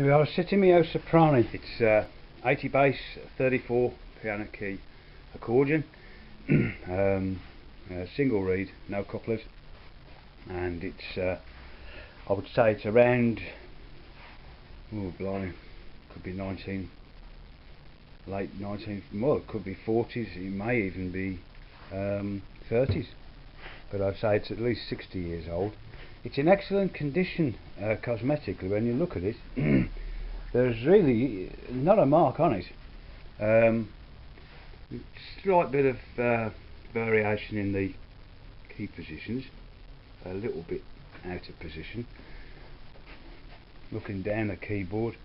Here we are, a settimio soprani. It's 80 bass, 34 piano key accordion, single reed, no couplers, and it's I would say it's around, oh blimey, could be late 19, well it could be 40s, it may even be 30s, but I'd say it's at least 60 years old. It's in excellent condition cosmetically. When you look at it, there's really not a mark on it. Slight bit of variation in the key positions, a little bit out of position. Looking down the keyboard,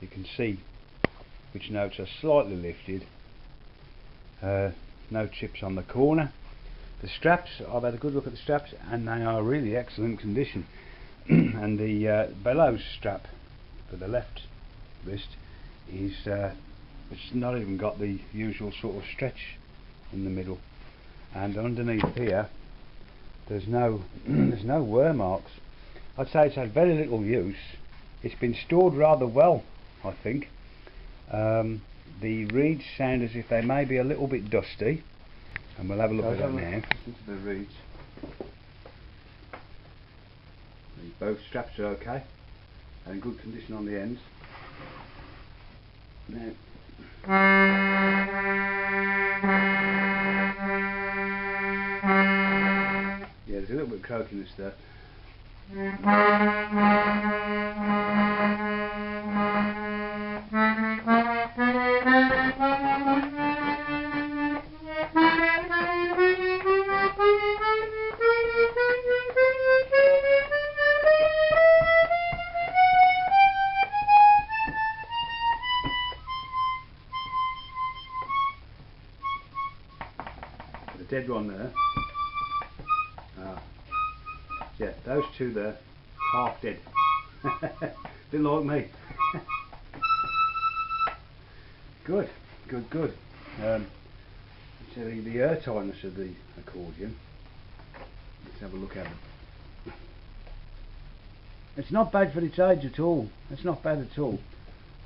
you can see which notes are slightly lifted. No chips on the corner. The straps, I've had a good look at the straps and they are really excellent condition. And the bellows strap for the left wrist is it's not even got the usual sort of stretch in the middle, and underneath here there's no there's no wear marks. I'd say it's had very little use. It's been stored rather well, I think. The reeds sound as if they may be a little bit dusty, and we'll have a look at that now. Listen to the reeds. Both straps are okay and in good condition on the ends. Now, yeah, there's a little bit of croakiness there. The dead one there. Yeah, those two there, half dead. Bit like me. Good. So the air tightness of the accordion. Let's have a look at it. It's not bad for its age at all. It's not bad at all.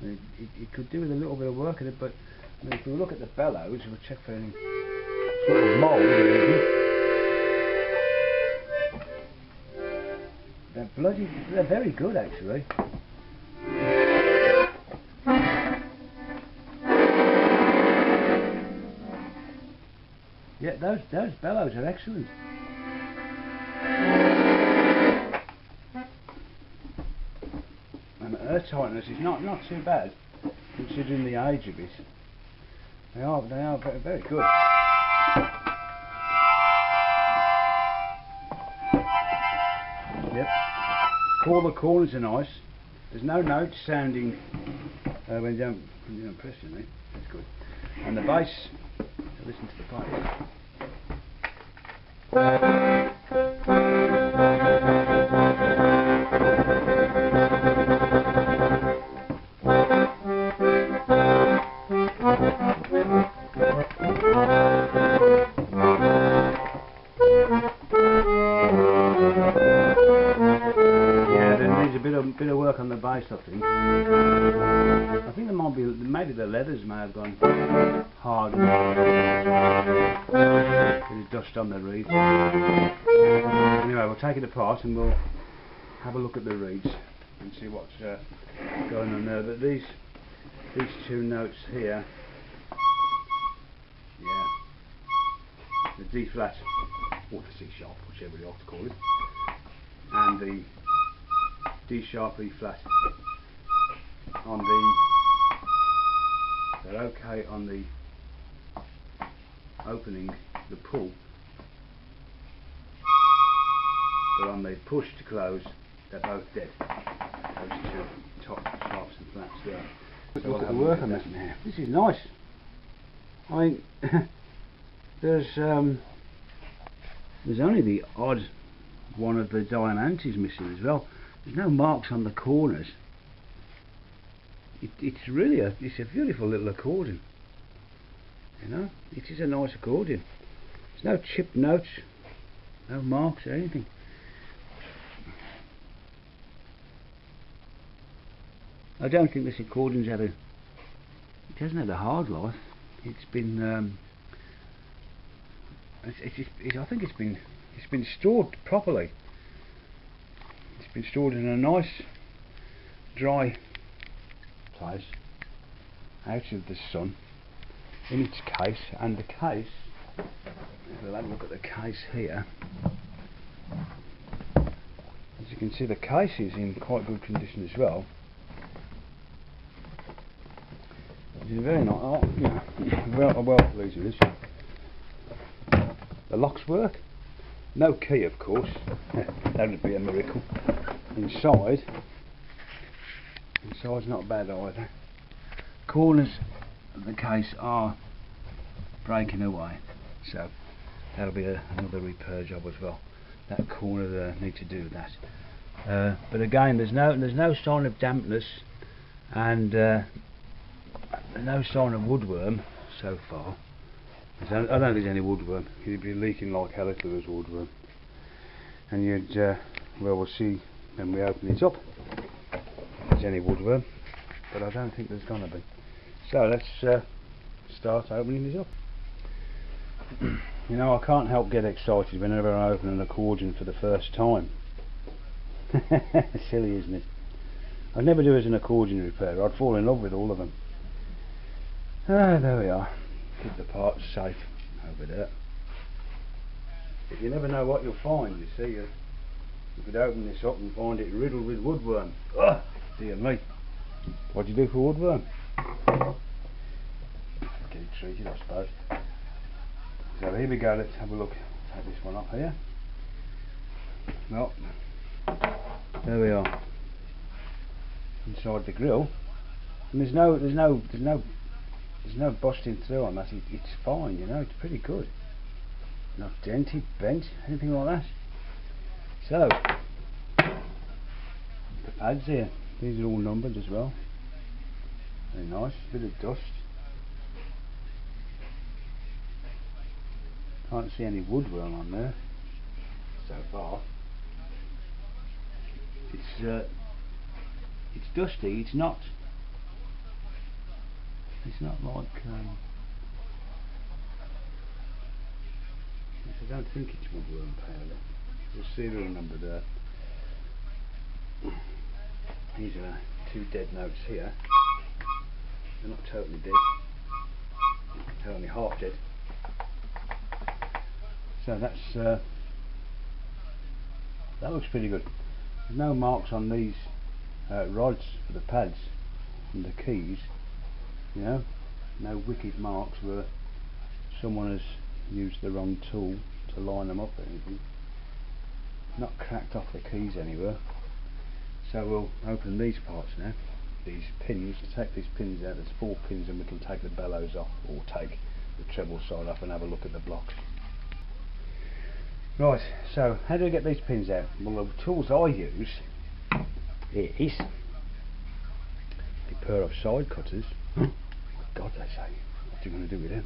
It could do with a little bit of work at it, but I mean, if we look at the bellows, we'll check for any sort of mould or anything. They're very good actually. Yeah, those bellows are excellent. And the air tightness is not too bad considering the age of it. They are very, very good. Yep. All the corners are nice. There's no notes sounding when you don't press it. That's good. And the bass. Listen to the bass. Bit of work on the bass, I think. I think there might be, maybe the leathers may have gone hard. There's dust on the reeds. Anyway, we'll take it apart and we'll have a look at the reeds and see what's going on there. But these two notes here, yeah, the D flat or the C sharp, whichever you like to call it, and the D sharp, E flat on the, they're okay on the opening, the pull, but on the push to close, they're both dead. Those two top sharps and flats there. So look at the work on this now. This is nice. I mean, there's only the odd one of the diamantes missing as well. There's no marks on the corners. It's really it's a beautiful little accordion. You know, it is a nice accordion. There's no chipped notes, no marks or anything. I don't think this accordion's had a, it hasn't had a hard life. It's been I think it's been stored properly. It's been stored in a nice dry place out of the sun in its case, and the case, we'll have a look at the case here. As you can see, the case is in quite good condition as well. It's very nice. Oh, yeah, well pleased with this. The locks work. No key, of course. That would be a miracle. Inside's not bad either. Corners of the case are breaking away, so that'll be another repair job as well. That corner there, need to do that. But again, there's no sign of dampness, and no sign of woodworm so far. I don't think there's any woodworm. It'd be leaking like hell if there was woodworm. And you'd, well, we'll see when we open it up if there's any woodworm, but I don't think there's gonna be. So let's start opening this up. You know, I can't help get excited whenever I open an accordion for the first time. Silly, isn't it? I'd never do as an accordion repairer. I'd fall in love with all of them. Ah, there we are. Keep the parts safe over there. But you never know what you'll find, you see. You could open this up and find it riddled with woodworm. Ugh, dear me. What do you do for woodworm? Get it treated, I suppose. So here we go, let's have a look. Take this one off here. Well, there we are. Inside the grill. And there's no busting through on that. It's fine, you know, it's pretty good. Not dented, bent, anything like that. So the pads here, these are all numbered as well. Very nice, bit of dust. Can't see any woodworm on there so far. It's dusty. It's not like I don't think it's woodworm powder. You'll see the number there. These are 2 dead notes here. They're not totally dead. They're only half dead. So that's that looks pretty good. There's no marks on these rods for the pads and the keys. You know, no wicked marks where someone has used the wrong tool to line them up or anything. Not cracked off the keys anywhere. So we'll open these parts now. These pins, to take these pins out, there's 4 pins, and we can take the bellows off, or take the treble side off and have a look at the blocks. Right, so how do I get these pins out? Well, the tools I use is a pair of side cutters. Oh God, they say, what are you going to do with them?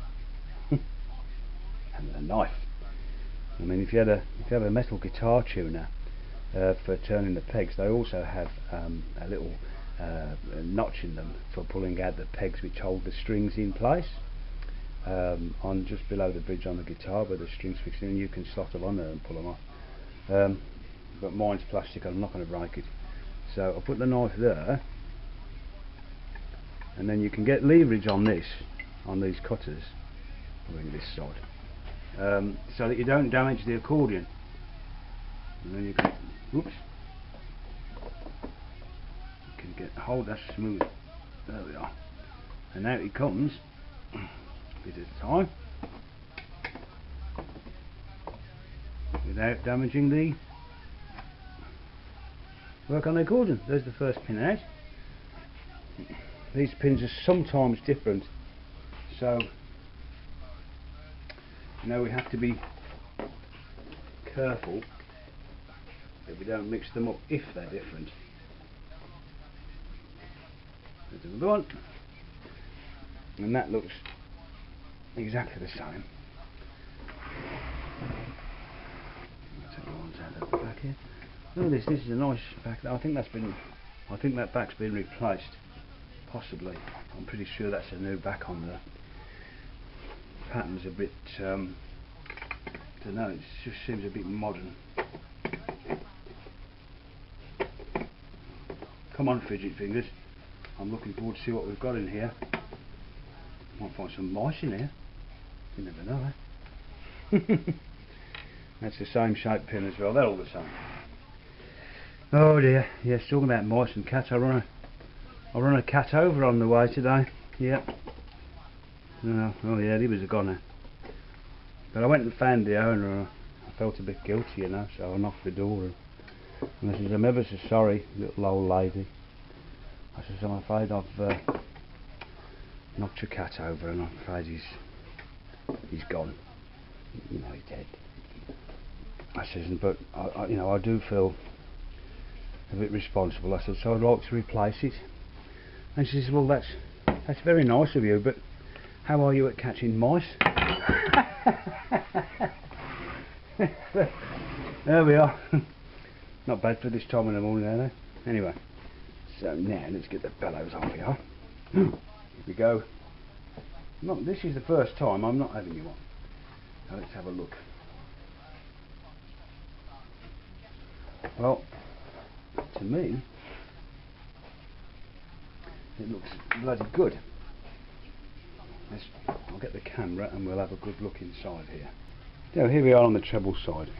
And a knife. I mean, if you have a metal guitar tuner for turning the pegs, they also have a little notch in them for pulling out the pegs which hold the strings in place. On just below the bridge on the guitar where the strings fixed in, you can slot them on there and pull them off. But mine's plastic, I'm not going to break it. So I'll put the knife there, and then you can get leverage on this, on these cutters. I'll bring this side, so that you don't damage the accordion. And then you can, whoops, you can hold that smooth. There we are. And out it comes. Bit at a time, without damaging the work on the accordion. There's the first pin out. These pins are sometimes different, so you know we have to be careful that we don't mix them up if they're different. There's another one, and that looks exactly the same. I'll take the ones out of the back here. Look at this. This is a nice back. I think that back's been replaced. Possibly. I'm pretty sure that's a new back on there. Pattern's a bit, don't know, it just seems a bit modern. Come on, fidget fingers. I'm looking forward to see what we've got in here. Might find some mice in here. You never know, eh? That's the same shape pin as well. They're all the same. Oh dear. Yes, talking about mice and cats. I run a cat over on the way today. Yep. Oh yeah, he was a goner. But I went and found the owner. I felt a bit guilty, you know, so I knocked the door. And I says, I'm ever so sorry, little old lady. I says, I'm afraid I've knocked your cat over, and I'm afraid he's gone. You know, he's dead. I says, but you know, I do feel a bit responsible. I said, so I'd like to replace it. And she says, well, that's very nice of you, but how are you at catching mice? There we are. Not bad for this time in the morning, are they? Anyway, so now let's get the bellows off here. Here we go. This is the first time I'm not having you on. Now let's have a look. Well, to me, it looks bloody good. I'll get the camera and we'll have a good look inside here. Now here we are on the treble side.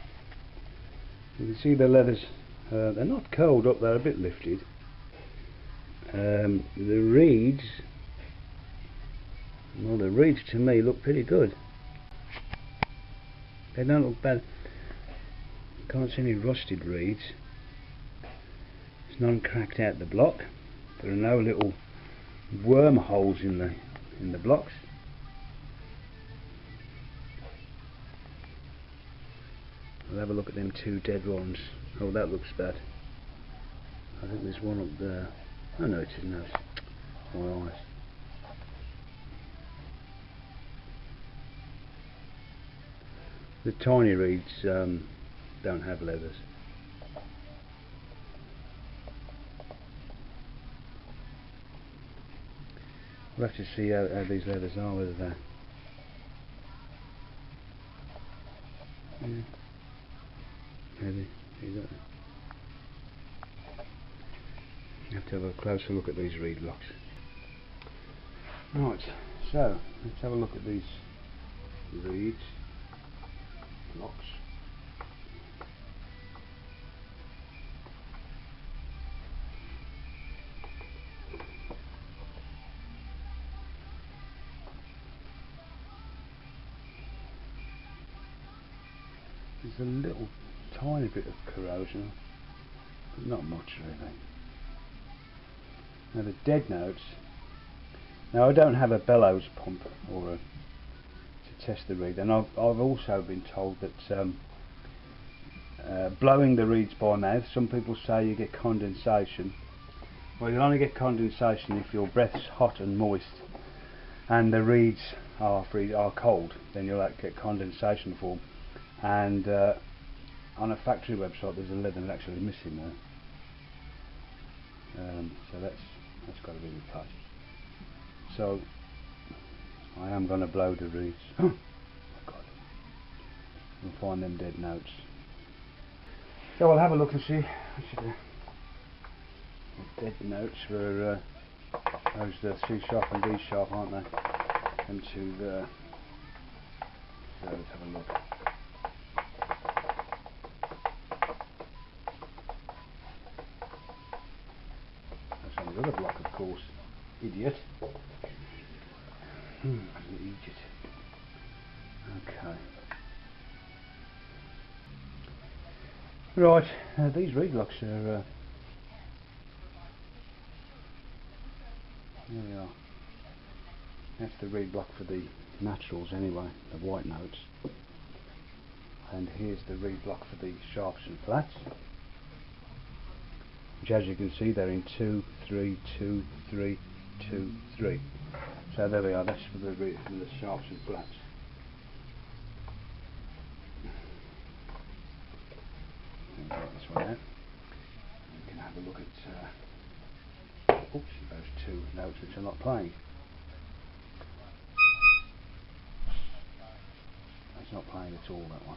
You can see the leathers, they're not curled up, they're a bit lifted. The reeds, well, the reeds to me look pretty good. They don't look bad. Can't see any rusted reeds. There's none cracked out the block. There are no little wormholes in the blocks. We'll have a look at them two dead ones. Oh, that looks bad. I think there's one up there. Oh no, it isn't. No, it's my eyes. The tiny reeds don't have leathers. We'll have to see how these leathers are, whether they're... Yeah. Maybe. You have to have a closer look at these reed blocks. Right, so let's have a look at these reed blocks. There's a little tiny bit of corrosion, but not much really. Now the dead notes, now I don't have a bellows pump or to test the reed, and I've also been told that blowing the reeds by mouth, some people say you get condensation. Well, you'll only get condensation if your breath's hot and moist and the reeds are cold, then you'll get condensation form. And on a factory website there's a leather actually missing there, so that's got to be replaced. So I am going to blow the reeds. Oh God, we'll find them dead notes. So I'll have a look and see. The dead notes were those the C sharp and D sharp, aren't they? Them two there. So let's have a look. Another block, of course. Idiot. Idiot. Okay. Right, these reed blocks are here we are. That's the reed block for the naturals anyway, the white notes. And here's the reed block for the sharps and flats, which, as you can see, they're in 2, 3, 2, 3, 2, 3. So there we are. That's for the sharps and flats. This one out. We can have a look at oops, those two notes which are not playing. It's not playing at all, that one.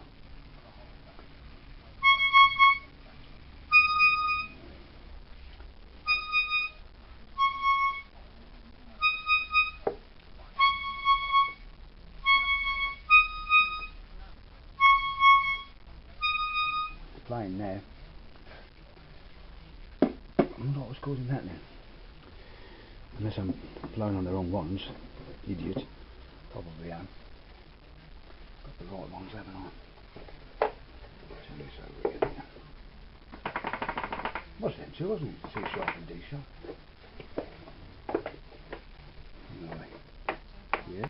It's playing now. I wonder what was causing that now. Unless I'm blowing on the wrong ones. Idiot. Probably am. Got the right ones, haven't I? Turn this over again. Was them two, wasn't it? C sharp and D sharp. Anyway. Yeah.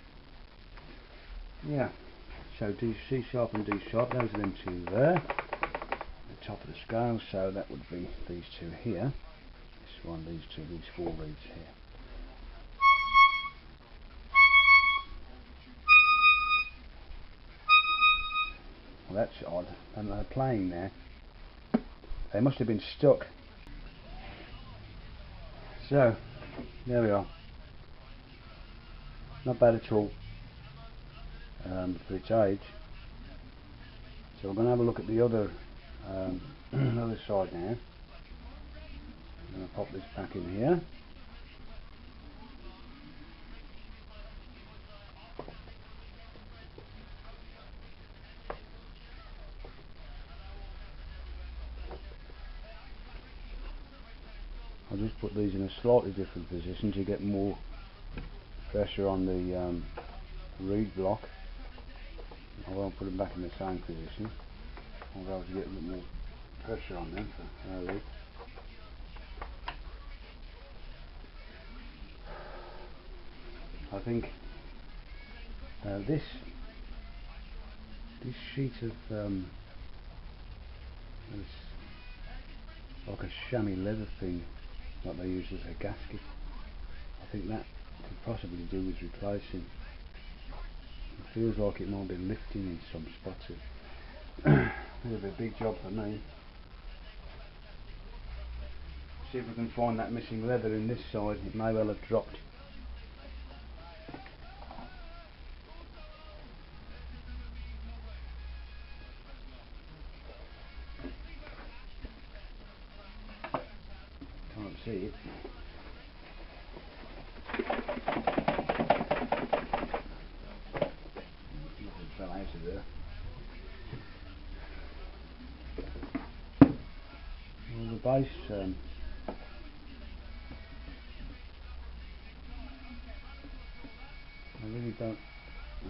Yeah. So C sharp and D sharp, those are them two there. The top of the scale, so that would be these two here. This one, these two, these four reeds here. Well, that's odd, and they're playing there. They must have been stuck. So, there we are. Not bad at all for its age. So we're going to have a look at the other other side now. I'm going to pop this back in here. I'll just put these in a slightly different position to get more pressure on the reed block. I won't put them back in the same position. I'll be able to get a bit more pressure on them for early. I think this sheet of like a chamois leather thing that they use as a gasket, I think that could possibly do with replacing. It feels like it might be lifting in some spots. It'll be a big job for me. See if we can find that missing leather in this side. It may well have dropped. Can't see it. Nothing fell out of there. Well, the base I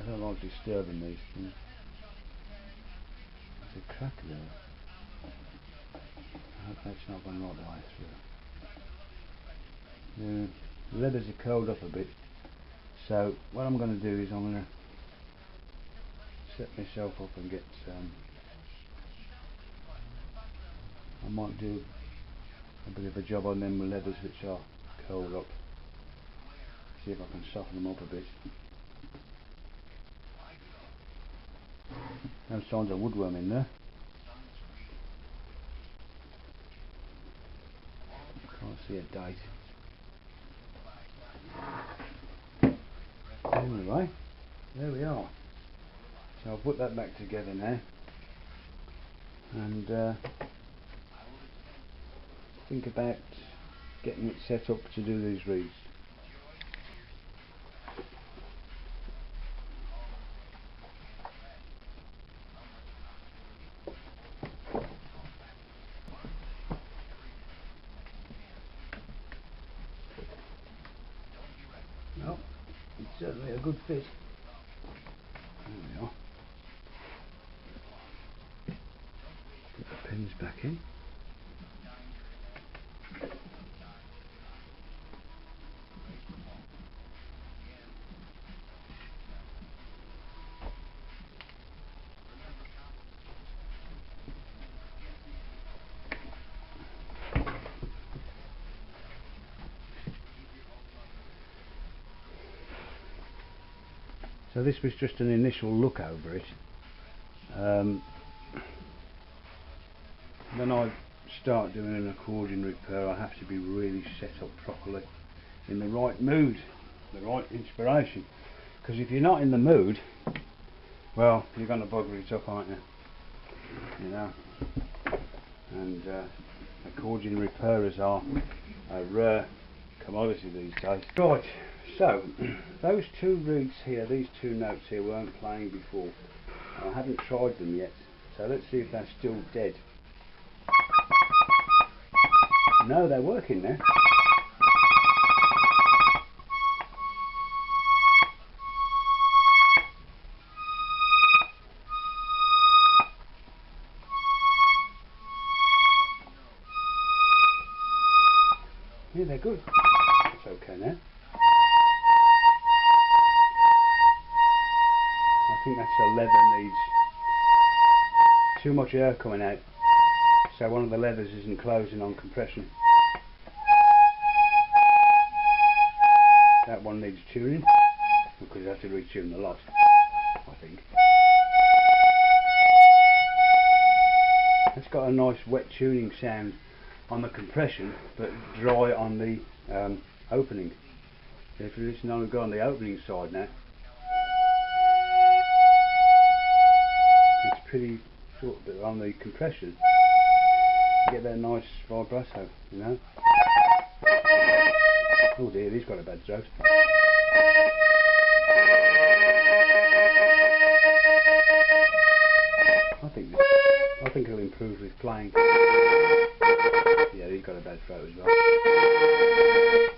don't like disturbing these things. There's a crack there. I hope that's not going right the way through. Yeah, the leathers are curled up a bit, so what I'm going to do is I'm going to set myself up and get I might do a bit of a job on them leathers which are curled up. See if I can soften them up a bit. No signs of woodworm in there. Can't see a date. Anyway, there we are. So I'll put that back together now and think about getting it set up to do these reeds. Well, it's certainly a good fit. There we are. Put the pins back in. So this was just an initial look over it. Then I start doing an accordion repair, I have to be really set up properly, in the right mood, the right inspiration. Because if you're not in the mood, well, you're going to bugger it up, aren't you? You know. And accordion repairers are a rare commodity these days. Right, so those two reeds here, these two notes here, weren't playing before. I haven't tried them yet, so let's see if they're still dead. No, they're working now. Yeah, they're good. It's okay now. I think that's the leather needs too much air coming out, so one of the leathers isn't closing on compression. That one needs tuning, because you have to retune a lot, I think. It's got a nice wet tuning sound on the compression, but dry on the opening. If you listen on, go on the opening side now, it's pretty short, but on the compression you get that nice vibrato, you know. Oh dear, he's got a bad throat. I think he'll improve with playing. Yeah, he's got a bad throat as well.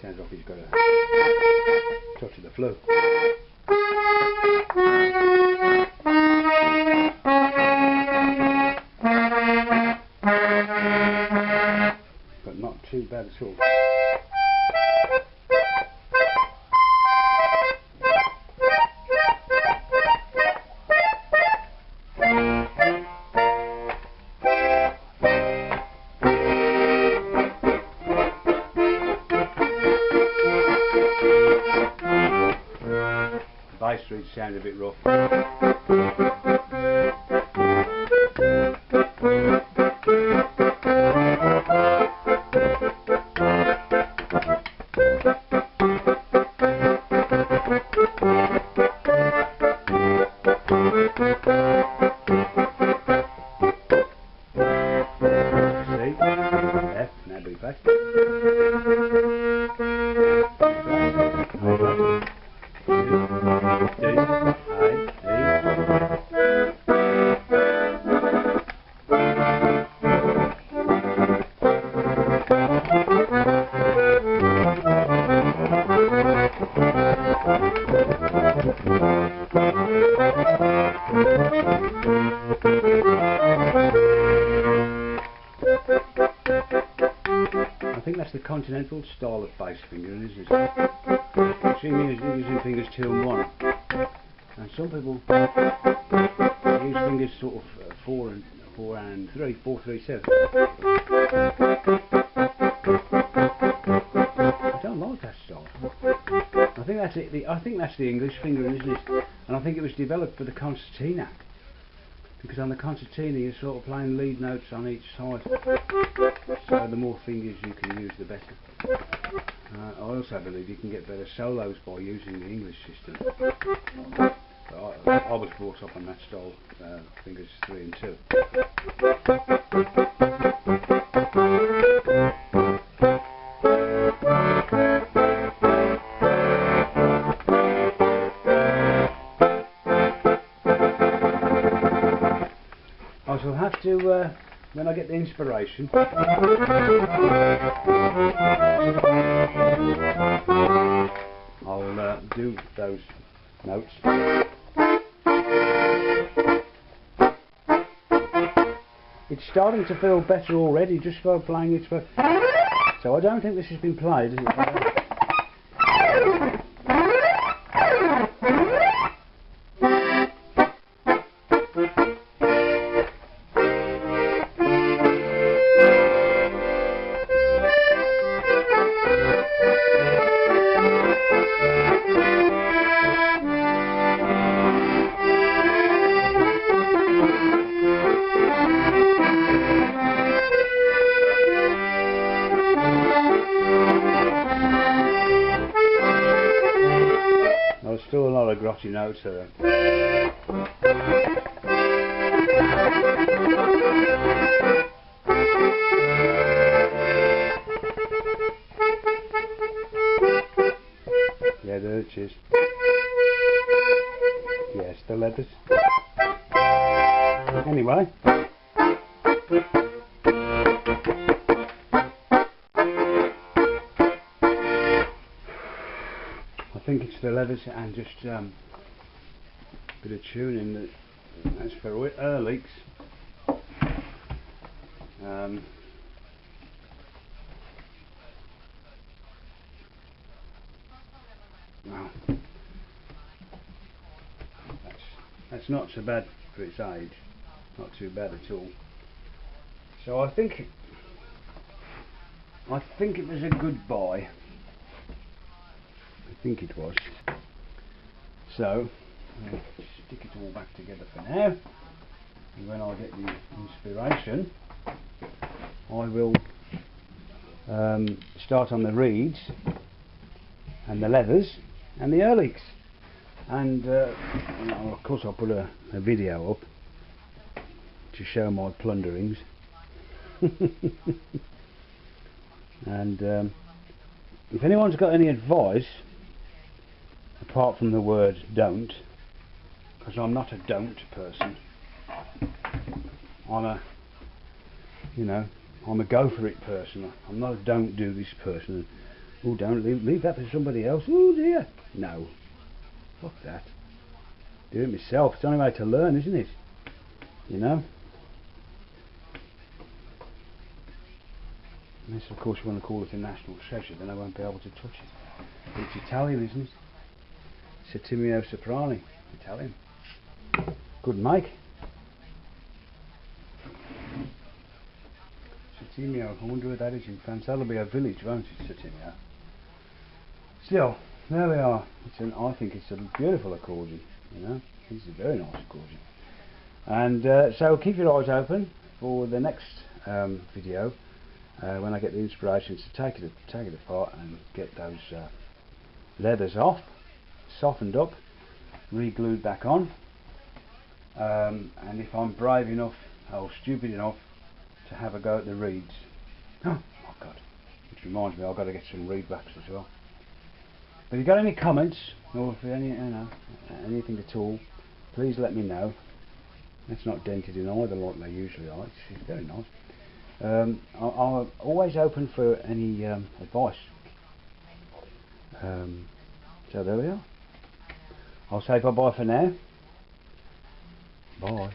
Sounds like he's got a touch of the flu. But not too bad at all. Bass streets sound a bit rough. C, F, now B flat. I think that's the continental style of bass fingering, isn't it? Using fingers 2 and 1, and some people use fingers sort of 4 and 3, 4, 3, 7. I don't like that style. I think that's it. I think that's the English fingering, isn't it? And I think it was developed for the concertina, because on the concertina you're sort of playing lead notes on each side, so the more fingers you can use the better. I also believe you can get better solos by using the English system. I was brought up on that style, fingers 3 and 2. I shall have to, when I get the inspiration, I'll do those notes. It's starting to feel better already just by playing it for. So I don't think this has been played, is it? nasty notes there. Yeah, there it is. Yes, the leathers. Anyway. I think it's the leathers and just a bit of tuning. That's for air leaks. Well, that's not so bad for its age. Not too bad at all. So I think it was a good buy. I think it was. So I'll stick it all back together for now, and when I get the inspiration I will start on the reeds and the leathers and the ear leaks, and of course I'll put a video up to show my plunderings. And if anyone's got any advice apart from the word don't, because I'm not a don't person, I'm a go for it person. I'm not a don't do this person. Oh, don't leave that for somebody else. Oh dear, no, fuck that. Do it myself. It's the only way to learn, isn't it? You know. Unless of course you want to call it a national treasure, then I won't be able to touch it. But it's Italian, isn't it? Settimio soprani, Italian. Good make. Settimio, I wonder where that is in France. That'll be a village, won't it, Settimio? Still, there we are. I think it's a beautiful accordion, you know. It's a very nice accordion. And so keep your eyes open for the next video, when I get the inspirations to take it apart and get those leathers off, softened up, re-glued back on, and if I'm brave enough or stupid enough to have a go at the reeds. Oh my god, which reminds me, I've got to get some reed backs as well. But if you've got any comments or if anything at all, please let me know. It's not dented in either like they usually are. It's very nice. I'm always open for any advice. So there we are. I'll say bye bye for now. Bye.